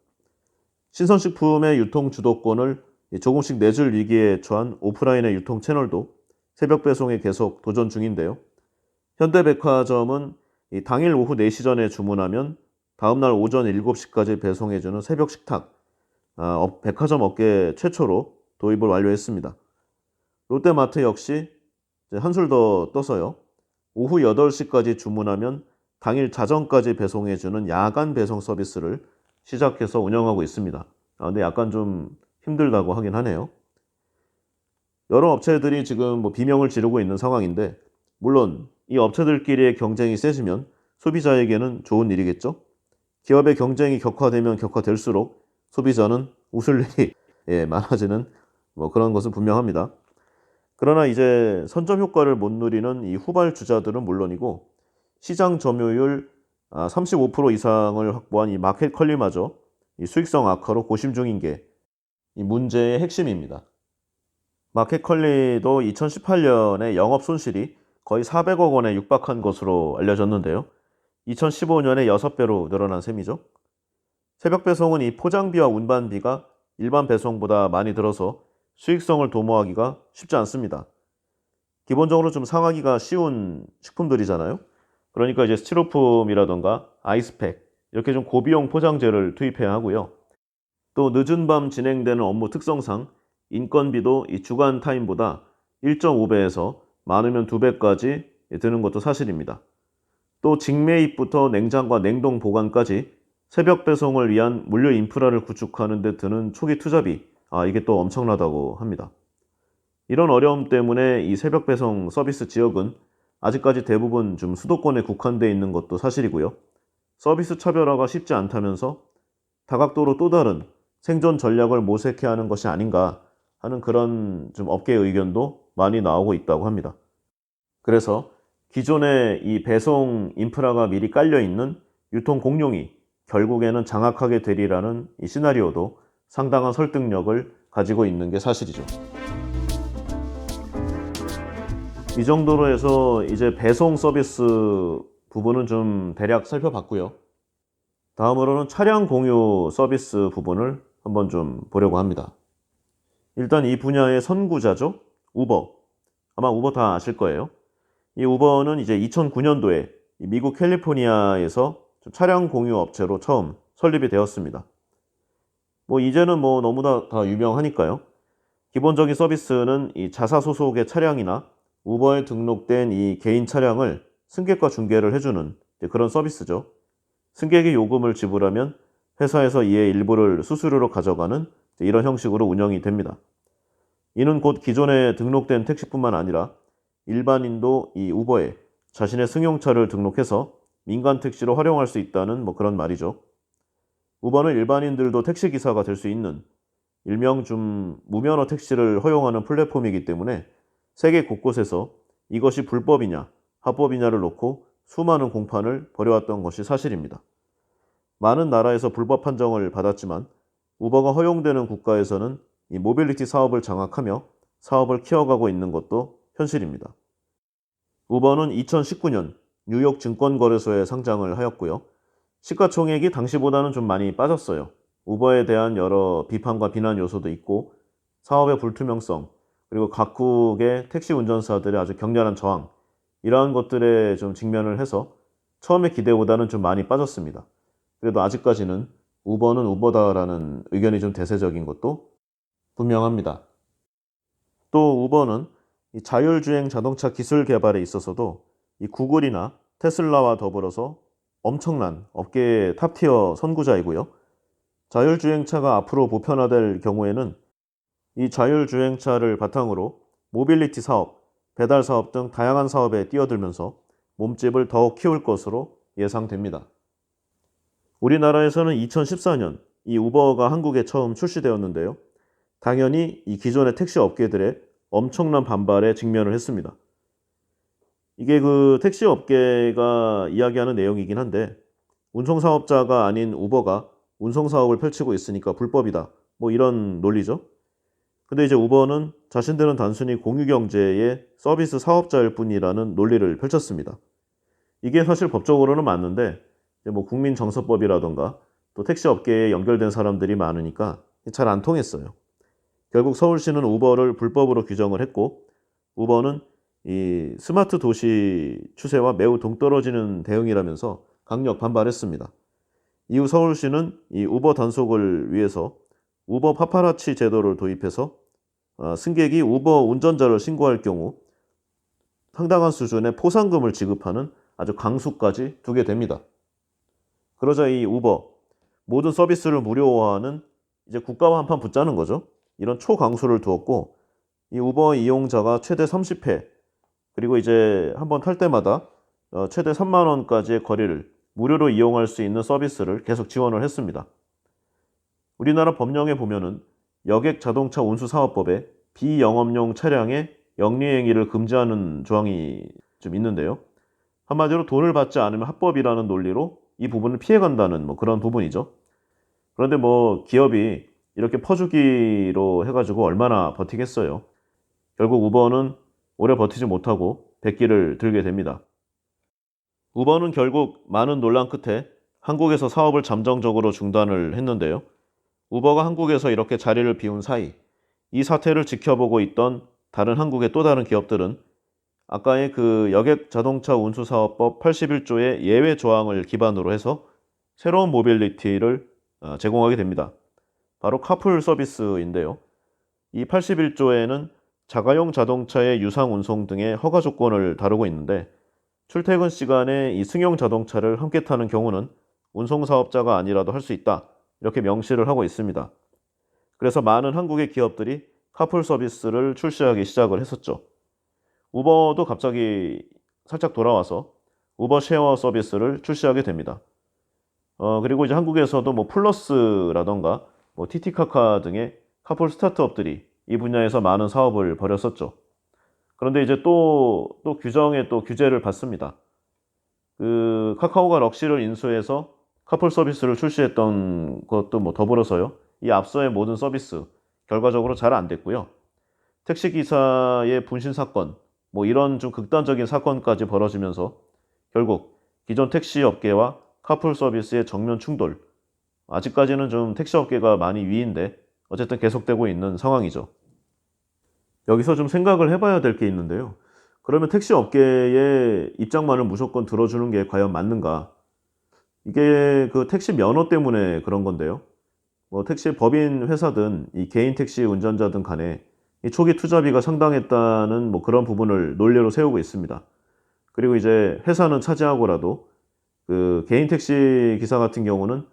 신선식품의 유통 주도권을 조금씩 내줄 위기에 처한 오프라인의 유통 채널도 새벽 배송에 계속 도전 중인데요. 현대백화점은 당일 오후 4시 전에 주문하면 다음날 오전 7시까지 배송해주는 새벽 식탁, 백화점 업계 최초로 도입을 완료했습니다. 롯데마트 역시 한술 더 떠서요. 오후 8시까지 주문하면 당일 자정까지 배송해주는 야간 배송 서비스를 시작해서 운영하고 있습니다. 근데 약간 좀 힘들다고 하긴 하네요. 여러 업체들이 지금 비명을 지르고 있는 상황인데, 물론 이 업체들끼리의 경쟁이 세지면 소비자에게는 좋은 일이겠죠. 기업의 경쟁이 격화되면 격화될수록 소비자는 웃을 일이 많아지는 그런 것은 분명합니다. 그러나 이제 선점 효과를 못 누리는 이 후발주자들은 물론이고 시장 점유율 35% 이상을 확보한 이 마켓컬리마저 이 수익성 악화로 고심 중인 게 이 문제의 핵심입니다. 마켓컬리도 2018년에 영업 손실이 거의 400억 원에 육박한 것으로 알려졌는데요. 2015년에 6배로 늘어난 셈이죠. 새벽 배송은 이 포장비와 운반비가 일반 배송보다 많이 들어서 수익성을 도모하기가 쉽지 않습니다. 기본적으로 좀 상하기가 쉬운 식품들이잖아요. 그러니까 이제 스티로폼이라던가 아이스팩 이렇게 좀 고비용 포장재를 투입해야 하고요. 또 늦은 밤 진행되는 업무 특성상 인건비도 이 주간 타임보다 1.5배에서 많으면 2배까지 드는 것도 사실입니다. 또 직매입부터 냉장과 냉동 보관까지 새벽 배송을 위한 물류 인프라를 구축하는 데 드는 초기 투자비, 이게 또 엄청나다고 합니다. 이런 어려움 때문에 이 새벽 배송 서비스 지역은 아직까지 대부분 좀 수도권에 국한되어 있는 것도 사실이고요. 서비스 차별화가 쉽지 않다면서 다각도로 또 다른 생존 전략을 모색해야 하는 것이 아닌가 하는 그런 좀 업계의 의견도 많이 나오고 있다고 합니다. 그래서 기존에 이 배송 인프라가 미리 깔려 있는 유통 공룡이 결국에는 장악하게 되리라는 이 시나리오도 상당한 설득력을 가지고 있는 게 사실이죠. 이 정도로 해서 이제 배송 서비스 부분은 좀 대략 살펴봤고요. 다음으로는 차량 공유 서비스 부분을 한번 좀 보려고 합니다. 일단 이 분야의 선구자죠. 우버. 아마 우버 다 아실 거예요. 이 우버는 이제 2009년도에 미국 캘리포니아에서 차량 공유 업체로 처음 설립이 되었습니다. 이제는 너무 다 유명하니까요. 기본적인 서비스는 이 자사 소속의 차량이나 우버에 등록된 이 개인 차량을 승객과 중개를 해주는 그런 서비스죠. 승객이 요금을 지불하면 회사에서 이의 일부를 수수료로 가져가는 이런 형식으로 운영이 됩니다. 이는 곧 기존에 등록된 택시뿐만 아니라 일반인도 이 우버에 자신의 승용차를 등록해서 민간 택시로 활용할 수 있다는 그런 말이죠. 우버는 일반인들도 택시기사가 될 수 있는 일명 좀 무면허 택시를 허용하는 플랫폼이기 때문에 세계 곳곳에서 이것이 불법이냐 합법이냐를 놓고 수많은 공판을 벌여왔던 것이 사실입니다. 많은 나라에서 불법 판정을 받았지만 우버가 허용되는 국가에서는 이 모빌리티 사업을 장악하며 사업을 키워가고 있는 것도 현실입니다. 우버는 2019년 뉴욕 증권거래소에 상장을 하였고요. 시가총액이 당시보다는 좀 많이 빠졌어요. 우버에 대한 여러 비판과 비난 요소도 있고 사업의 불투명성 그리고 각국의 택시 운전사들의 아주 격렬한 저항 이러한 것들에 좀 직면을 해서 처음에 기대보다는 좀 많이 빠졌습니다. 그래도 아직까지는 우버는 우버다라는 의견이 좀 대세적인 것도 분명합니다. 또 우버는 이 자율주행 자동차 기술 개발에 있어서도 이 구글이나 테슬라와 더불어서 엄청난 업계의 탑티어 선구자이고요. 자율주행차가 앞으로 보편화될 경우에는 이 자율주행차를 바탕으로 모빌리티 사업, 배달 사업 등 다양한 사업에 뛰어들면서 몸집을 더욱 키울 것으로 예상됩니다. 우리나라에서는 2014년 이 우버가 한국에 처음 출시되었는데요. 당연히 이 기존의 택시 업계들의 엄청난 반발에 직면을 했습니다. 이게 그 택시 업계가 이야기하는 내용이긴 한데 운송사업자가 아닌 우버가 운송사업을 펼치고 있으니까 불법이다. 이런 논리죠. 근데 이제 우버는 자신들은 단순히 공유경제의 서비스 사업자일 뿐이라는 논리를 펼쳤습니다. 이게 사실 법적으로는 맞는데 국민정서법이라던가 또 택시 업계에 연결된 사람들이 많으니까 잘 안 통했어요. 결국 서울시는 우버를 불법으로 규정을 했고 우버는 이 스마트 도시 추세와 매우 동떨어지는 대응이라면서 강력 반발했습니다. 이후 서울시는 이 우버 단속을 위해서 우버 파파라치 제도를 도입해서 승객이 우버 운전자를 신고할 경우 상당한 수준의 포상금을 지급하는 아주 강수까지 두게 됩니다. 그러자 이 우버 모든 서비스를 무료화하는 이제 국가와 한판 붙자는 거죠. 이런 초강수를 두었고 이 우버 이용자가 최대 30회 그리고 이제 한번 탈 때마다 최대 3만 원까지의 거리를 무료로 이용할 수 있는 서비스를 계속 지원을 했습니다. 우리나라 법령에 보면은 여객 자동차 운수 사업법에 비영업용 차량의 영리행위를 금지하는 조항이 좀 있는데요. 한마디로 돈을 받지 않으면 합법이라는 논리로 이 부분을 피해간다는 뭐 그런 부분이죠. 그런데 뭐 기업이 이렇게 퍼주기로 해가지고 얼마나 버티겠어요. 결국 우버는 오래 버티지 못하고 백기를 들게 됩니다. 우버는 결국 많은 논란 끝에 한국에서 사업을 잠정적으로 중단을 했는데요. 우버가 한국에서 이렇게 자리를 비운 사이 이 사태를 지켜보고 있던 다른 한국의 또 다른 기업들은 아까의 그 여객 자동차 운수 사업법 81조의 예외 조항을 기반으로 해서 새로운 모빌리티를 제공하게 됩니다. 바로 카풀 서비스인데요. 이 81조에는 자가용 자동차의 유상 운송 등의 허가 조건을 다루고 있는데 출퇴근 시간에 이 승용 자동차를 함께 타는 경우는 운송 사업자가 아니라도 할 수 있다. 이렇게 명시를 하고 있습니다. 그래서 많은 한국의 기업들이 카풀 서비스를 출시하기 시작을 했었죠. 우버도 갑자기 살짝 돌아와서 우버 쉐어 서비스를 출시하게 됩니다. 그리고 이제 한국에서도 뭐 플러스라던가 뭐 티티카카 등의 카풀 스타트업들이 이 분야에서 많은 사업을 벌였었죠. 그런데 이제 또 규정에 또 규제를 받습니다. 그 카카오가 럭시를 인수해서 카풀 서비스를 출시했던 것도 뭐 더불어서요. 이 앞서의 모든 서비스 결과적으로 잘 안 됐고요. 택시 기사의 분신 사건, 뭐 이런 좀 극단적인 사건까지 벌어지면서 결국 기존 택시 업계와 카풀 서비스의 정면 충돌. 아직까지는 좀 택시 업계가 많이 위인데 어쨌든 계속되고 있는 상황이죠. 여기서 좀 생각을 해봐야 될 게 있는데요. 그러면 택시 업계의 입장만을 무조건 들어주는 게 과연 맞는가? 이게 그 택시 면허 때문에 그런 건데요. 뭐 택시 법인 회사든 이 개인 택시 운전자든 간에 이 초기 투자비가 상당했다는 뭐 그런 부분을 논리로 세우고 있습니다. 그리고 이제 회사는 차지하고라도 그 개인 택시 기사 같은 경우는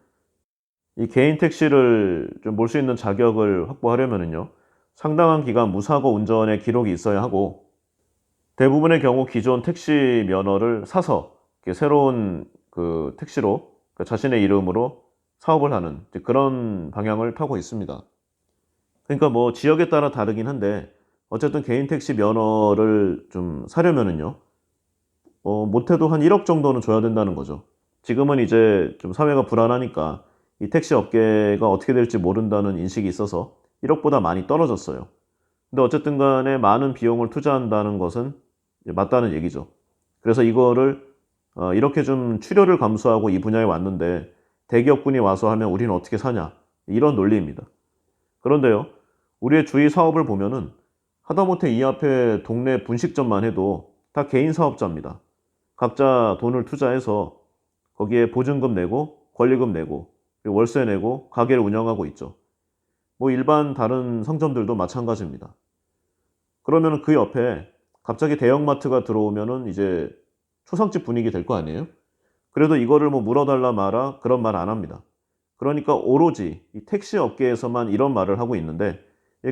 이 개인 택시를 좀 몰 수 있는 자격을 확보하려면은요. 상당한 기간 무사고 운전의 기록이 있어야 하고 대부분의 경우 기존 택시 면허를 사서 새로운 그 택시로 그러니까 자신의 이름으로 사업을 하는 그런 방향을 타고 있습니다. 그러니까 뭐 지역에 따라 다르긴 한데 어쨌든 개인 택시 면허를 좀 사려면은요. 못해도 한 1억 정도는 줘야 된다는 거죠. 지금은 이제 좀 사회가 불안하니까 이 택시 업계가 어떻게 될지 모른다는 인식이 있어서 1억보다 많이 떨어졌어요. 근데 어쨌든 간에 많은 비용을 투자한다는 것은 맞다는 얘기죠. 그래서 이거를 이렇게 좀 출혈을 감수하고 이 분야에 왔는데 대기업군이 와서 하면 우리는 어떻게 사냐 이런 논리입니다. 그런데요. 우리의 주위 사업을 보면은 하다못해 이 앞에 동네 분식점만 해도 다 개인 사업자입니다. 각자 돈을 투자해서 거기에 보증금 내고 권리금 내고 그리고 월세 내고 가게를 운영하고 있죠. 뭐 일반 다른 상점들도 마찬가지입니다. 그러면 그 옆에 갑자기 대형마트가 들어오면은 이제 초상집 분위기 될 거 아니에요? 그래도 이거를 뭐 물어달라 마라 그런 말 안 합니다. 그러니까 오로지 이 택시 업계에서만 이런 말을 하고 있는데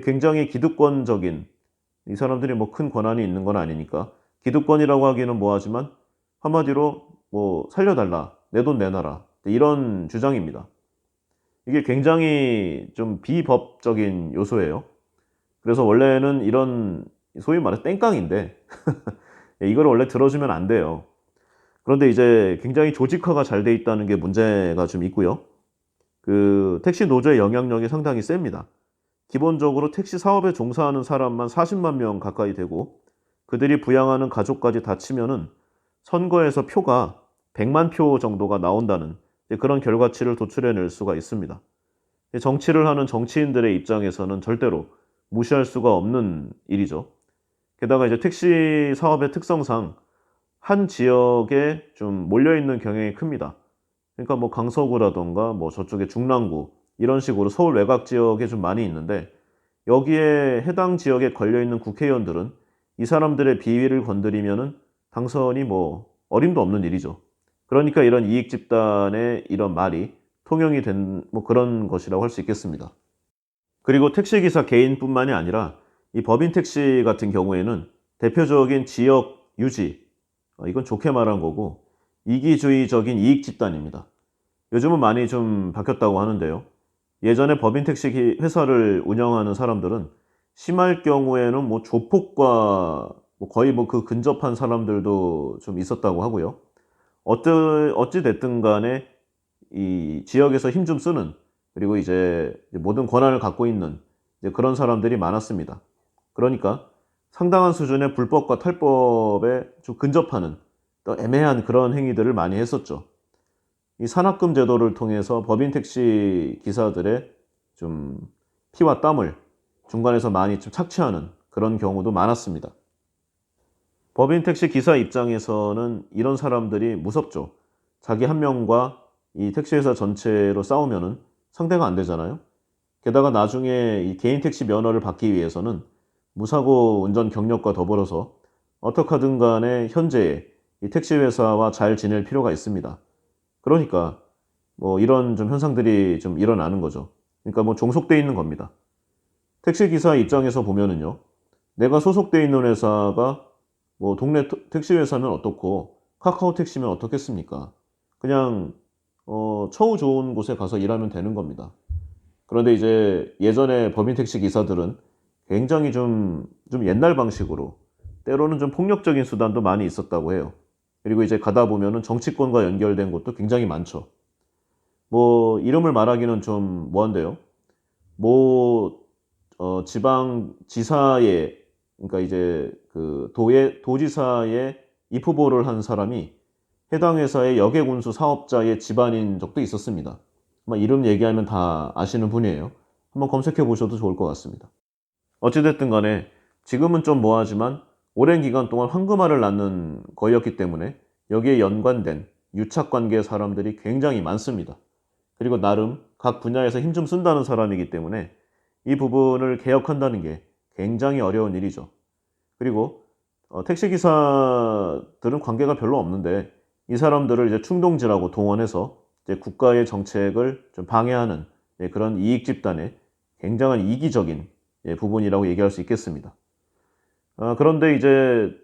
굉장히 기득권적인 이 사람들이 뭐 큰 권한이 있는 건 아니니까 기득권이라고 하기는 뭐하지만 한마디로 뭐 살려달라 내 돈 내놔라 이런 주장입니다. 이게 굉장히 좀 비법적인 요소예요. 그래서 원래는 이런 소위 말해 땡깡인데 이걸 원래 들어주면 안 돼요. 그런데 이제 굉장히 조직화가 잘 돼 있다는 게 문제가 좀 있고요. 그 택시 노조의 영향력이 상당히 셉니다. 기본적으로 택시 사업에 종사하는 사람만 40만 명 가까이 되고 그들이 부양하는 가족까지 다 치면은 선거에서 표가 100만 표 정도가 나온다는 그런 결과치를 도출해낼 수가 있습니다. 정치를 하는 정치인들의 입장에서는 절대로 무시할 수가 없는 일이죠. 게다가 이제 택시 사업의 특성상 한 지역에 좀 몰려있는 경향이 큽니다. 그러니까 뭐 강서구라던가 뭐 저쪽에 중랑구 이런 식으로 서울 외곽 지역에 좀 많이 있는데 여기에 해당 지역에 걸려있는 국회의원들은 이 사람들의 비위를 건드리면은 당선이 뭐 어림도 없는 일이죠. 그러니까 이런 이익 집단의 이런 말이 통용이 된 뭐 그런 것이라고 할 수 있겠습니다. 그리고 택시기사 개인뿐만이 아니라 이 법인 택시 같은 경우에는 대표적인 지역 유지, 이건 좋게 말한 거고 이기주의적인 이익 집단입니다. 요즘은 많이 좀 바뀌었다고 하는데요. 예전에 법인 택시 회사를 운영하는 사람들은 심할 경우에는 뭐 조폭과 뭐 거의 뭐 그 근접한 사람들도 좀 있었다고 하고요. 어찌 됐든 간에 이 지역에서 힘 좀 쓰는, 그리고 이제 모든 권한을 갖고 있는 이제 그런 사람들이 많았습니다. 그러니까 상당한 수준의 불법과 탈법에 좀 근접하는 또 애매한 그런 행위들을 많이 했었죠. 이 산학금 제도를 통해서 법인 택시 기사들의 좀 피와 땀을 중간에서 많이 좀 착취하는 그런 경우도 많았습니다. 법인 택시 기사 입장에서는 이런 사람들이 무섭죠. 자기 한 명과 이 택시회사 전체로 싸우면은 상대가 안 되잖아요. 게다가 나중에 이 개인 택시 면허를 받기 위해서는 무사고 운전 경력과 더불어서 어떻게 하든 간에 현재의 이 택시회사와 잘 지낼 필요가 있습니다. 그러니까 뭐 이런 좀 현상들이 좀 일어나는 거죠. 그러니까 뭐 종속돼 있는 겁니다. 택시기사 입장에서 보면은요, 내가 소속돼 있는 회사가 뭐 동네 택시 회사면 어떻고 카카오 택시면 어떻겠습니까? 그냥 처우 좋은 곳에 가서 일하면 되는 겁니다. 그런데 이제 예전에 법인 택시 기사들은 굉장히 좀 옛날 방식으로 때로는 좀 폭력적인 수단도 많이 있었다고 해요. 그리고 이제 가다 보면은 정치권과 연결된 곳도 굉장히 많죠. 뭐 이름을 말하기는 좀 뭐한데요. 뭐 지방 지사에, 그러니까 이제 그 도지사의 입후보를 한 사람이 해당 회사의 여객운수 사업자의 집안인 적도 있었습니다. 아마 이름 얘기하면 다 아시는 분이에요. 한번 검색해 보셔도 좋을 것 같습니다. 어찌됐든 간에 지금은 좀 뭐하지만 오랜 기간 동안 황금알을 낳는 거였기 때문에 여기에 연관된 유착관계 사람들이 굉장히 많습니다. 그리고 나름 각 분야에서 힘 좀 쓴다는 사람이기 때문에 이 부분을 개혁한다는 게 굉장히 어려운 일이죠. 그리고 택시기사들은 관계가 별로 없는데 이 사람들을 이제 충동지라고 동원해서 이제 국가의 정책을 좀 방해하는 그런 이익 집단의 굉장한 이기적인 부분이라고 얘기할 수 있겠습니다. 그런데 이제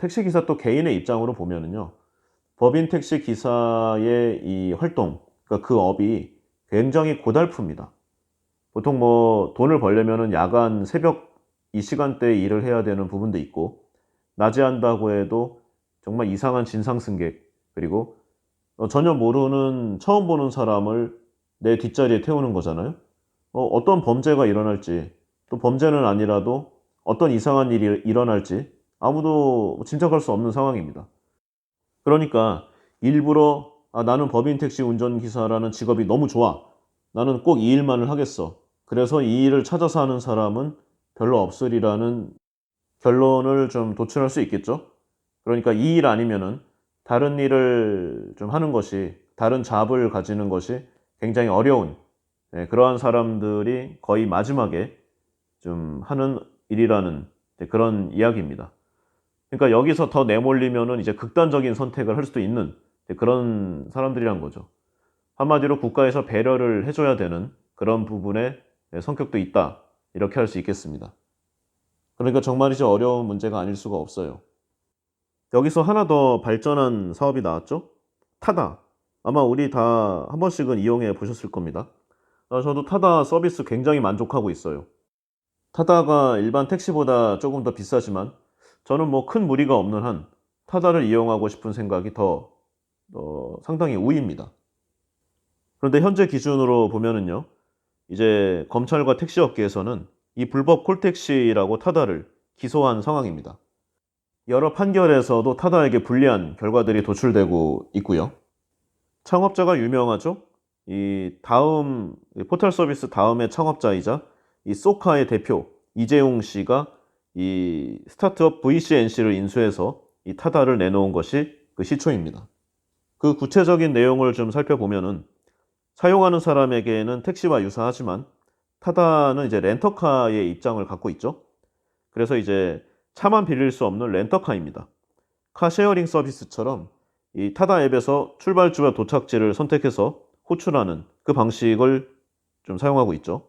택시기사 또 개인의 입장으로 보면은요, 법인 택시기사의 이 활동, 그러니까 그 업이 굉장히 고달픕니다. 보통 뭐 돈을 벌려면은 야간 새벽 이 시간대에 일을 해야 되는 부분도 있고, 낮에 한다고 해도 정말 이상한 진상 승객, 그리고 전혀 모르는 처음 보는 사람을 내 뒷자리에 태우는 거잖아요. 어떤 범죄가 일어날지, 또 범죄는 아니라도 어떤 이상한 일이 일어날지 아무도 짐작할 수 없는 상황입니다. 그러니까 일부러 나는 법인 택시 운전기사라는 직업이 너무 좋아. 나는 꼭 이 일만을 하겠어. 그래서 이 일을 찾아서 하는 사람은 별로 없으리라는 결론을 좀 도출할 수 있겠죠. 그러니까 이 일 아니면은 다른 일을 좀 하는 것이, 다른 잡을 가지는 것이 굉장히 어려운 그러한 사람들이 거의 마지막에 좀 하는 일이라는 그런 이야기입니다. 그러니까 여기서 더 내몰리면은 이제 극단적인 선택을 할 수도 있는 그런 사람들이란 거죠. 한마디로 국가에서 배려를 해줘야 되는 그런 부분의 성격도 있다. 이렇게 할 수 있겠습니다. 그러니까 정말이지 어려운 문제가 아닐 수가 없어요. 여기서 하나 더 발전한 사업이 나왔죠? 타다. 아마 우리 다 한 번씩은 이용해 보셨을 겁니다. 저도 타다 서비스 굉장히 만족하고 있어요. 타다가 일반 택시보다 조금 더 비싸지만 저는 뭐 큰 무리가 없는 한 타다를 이용하고 싶은 생각이 더 상당히 우위입니다. 그런데 현재 기준으로 보면은요, 이제 검찰과 택시업계에서는 이 불법 콜택시라고 타다를 기소한 상황입니다. 여러 판결에서도 타다에게 불리한 결과들이 도출되고 있고요. 창업자가 유명하죠? 이 포털 서비스 다음의 창업자이자 이 소카의 대표 이재용 씨가 이 스타트업 VCNC를 인수해서 이 타다를 내놓은 것이 그 시초입니다. 그 구체적인 내용을 좀 살펴보면은 사용하는 사람에게는 택시와 유사하지만 타다는 이제 렌터카의 입장을 갖고 있죠. 그래서 이제 차만 빌릴 수 없는 렌터카입니다. 카쉐어링 서비스처럼 이 타다 앱에서 출발지와 도착지를 선택해서 호출하는 그 방식을 좀 사용하고 있죠.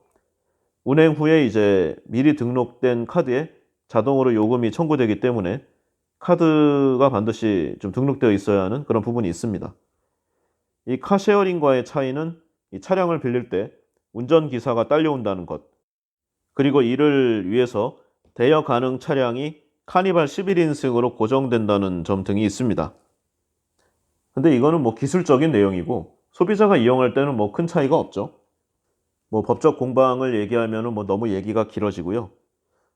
운행 후에 이제 미리 등록된 카드에 자동으로 요금이 청구되기 때문에 카드가 반드시 좀 등록되어 있어야 하는 그런 부분이 있습니다. 이 카쉐어링과의 차이는 이 차량을 빌릴 때 운전기사가 딸려온다는 것, 그리고 이를 위해서 대여 가능 차량이 카니발 11인승으로 고정된다는 점 등이 있습니다. 근데 이거는 뭐 기술적인 내용이고 소비자가 이용할 때는 뭐 큰 차이가 없죠. 뭐 법적 공방을 얘기하면은 뭐 너무 얘기가 길어지고요.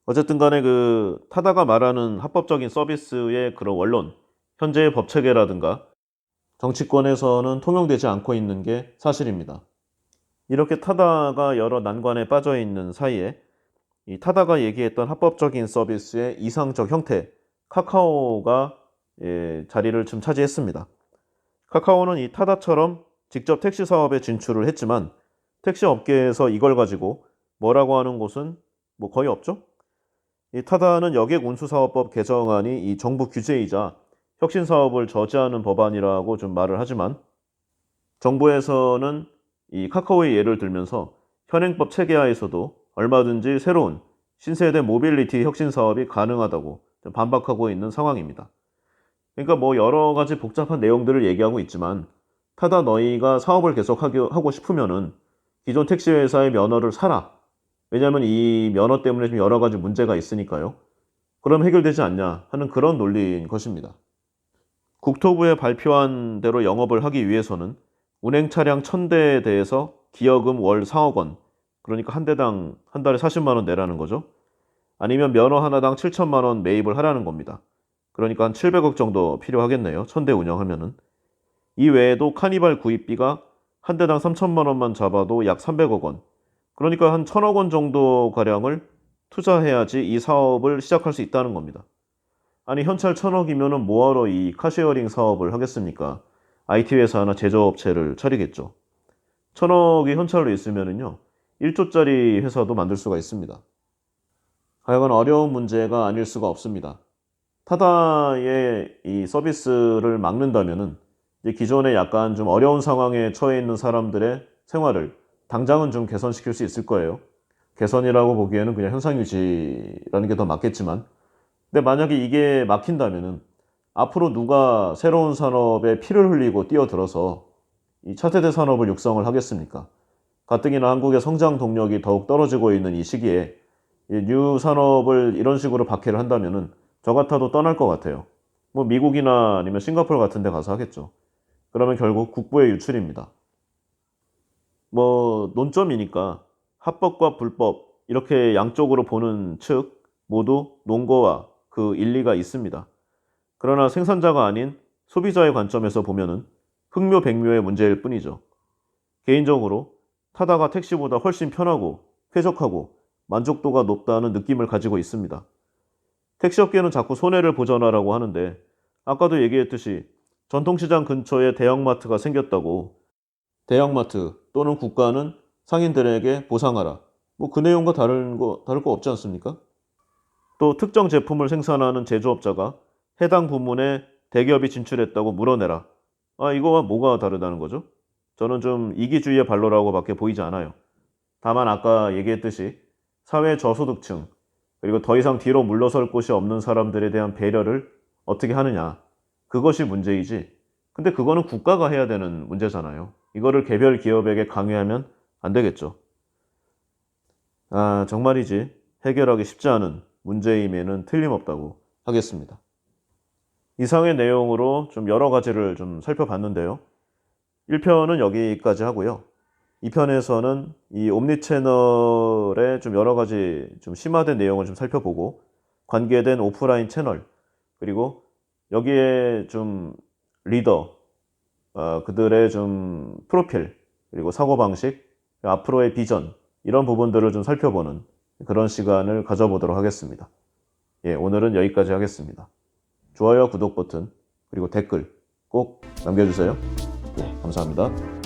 어쨌든 간에 그 타다가 말하는 합법적인 서비스의 그런 원론, 현재의 법 체계라든가 정치권에서는 통용되지 않고 있는 게 사실입니다. 이렇게 타다가 여러 난관에 빠져 있는 사이에 이 타다가 얘기했던 합법적인 서비스의 이상적 형태, 카카오가 자리를 좀 차지했습니다. 카카오는 이 타다처럼 직접 택시 사업에 진출을 했지만 택시 업계에서 이걸 가지고 뭐라고 하는 곳은 뭐 거의 없죠. 이 타다는 여객운수사업법 개정안이 이 정부 규제이자 혁신 사업을 저지하는 법안이라고 좀 말을 하지만 정부에서는 이 카카오의 예를 들면서 현행법 체계하에서도 얼마든지 새로운 신세대 모빌리티 혁신 사업이 가능하다고 반박하고 있는 상황입니다. 그러니까 뭐 여러 가지 복잡한 내용들을 얘기하고 있지만 타다 너희가 사업을 계속 하고 싶으면은 기존 택시 회사의 면허를 사라. 왜냐하면 이 면허 때문에 좀 여러 가지 문제가 있으니까요. 그럼 해결되지 않냐 하는 그런 논리인 것입니다. 국토부에 발표한 대로 영업을 하기 위해서는 운행 차량 1000대에 대해서 기여금 월 4억 원, 그러니까 한 대당 한 달에 40만 원 내라는 거죠. 아니면 면허 하나당 7천만 원 매입을 하라는 겁니다. 그러니까 한 700억 정도 필요하겠네요. 1000대 운영하면은. 이 외에도 카니발 구입비가 한 대당 3천만 원만 잡아도 약 300억 원. 그러니까 한 1000억 원 정도 가량을 투자해야지 이 사업을 시작할 수 있다는 겁니다. 아니 현찰 1000억이면은 뭐하러 이 카쉐어링 사업을 하겠습니까? IT 회사나 제조업체를 차리겠죠. 1000억이 현찰로 있으면은요. 1조짜리 회사도 만들 수가 있습니다. 하여간 어려운 문제가 아닐 수가 없습니다. 타다의 이 서비스를 막는다면은 이제 기존에 약간 좀 어려운 상황에 처해 있는 사람들의 생활을 당장은 좀 개선시킬 수 있을 거예요. 개선이라고 보기에는 그냥 현상 유지라는 게 더 맞겠지만, 근데 만약에 이게 막힌다면은 앞으로 누가 새로운 산업에 피를 흘리고 뛰어들어서 이 차세대 산업을 육성을 하겠습니까? 가뜩이나 한국의 성장 동력이 더욱 떨어지고 있는 이 시기에 이 뉴 산업을 이런 식으로 박해를 한다면은 저 같아도 떠날 것 같아요. 뭐 미국이나 아니면 싱가포르 같은 데 가서 하겠죠. 그러면 결국 국부의 유출입니다. 뭐 논점이니까 합법과 불법 이렇게 양쪽으로 보는 측 모두 논거와 그 일리가 있습니다. 그러나 생산자가 아닌 소비자의 관점에서 보면은 흑묘백묘의 문제일 뿐이죠. 개인적으로 타다가 택시보다 훨씬 편하고 쾌적하고 만족도가 높다는 느낌을 가지고 있습니다. 택시업계는 자꾸 손해를 보전하라고 하는데 아까도 얘기했듯이 전통시장 근처에 대형마트가 생겼다고 대형마트 또는 국가는 상인들에게 보상하라. 뭐 그 내용과 다를 거 없지 않습니까? 또 특정 제품을 생산하는 제조업자가 해당 부문에 대기업이 진출했다고 물어내라. 아, 이거와 뭐가 다르다는 거죠? 저는 좀 이기주의의 발로라고 밖에 보이지 않아요. 다만 아까 얘기했듯이 사회 저소득층, 그리고 더 이상 뒤로 물러설 곳이 없는 사람들에 대한 배려를 어떻게 하느냐. 그것이 문제이지. 근데 그거는 국가가 해야 되는 문제잖아요. 이거를 개별 기업에게 강요하면 안 되겠죠. 아, 정말이지. 해결하기 쉽지 않은 문제임에는 틀림없다고 하겠습니다. 이상의 내용으로 좀 여러 가지를 좀 살펴봤는데요. 1편은 여기까지 하고요. 2편에서는 이 옴니 채널의 좀 여러 가지 좀 심화된 내용을 좀 살펴보고 관계된 오프라인 채널 그리고 여기에 좀 리더 그들의 좀 프로필 그리고 사고방식 앞으로의 비전 이런 부분들을 좀 살펴보는 그런 시간을 가져보도록 하겠습니다. 예, 오늘은 여기까지 하겠습니다. 좋아요, 구독 버튼 그리고 댓글 꼭 남겨주세요. 예, 감사합니다.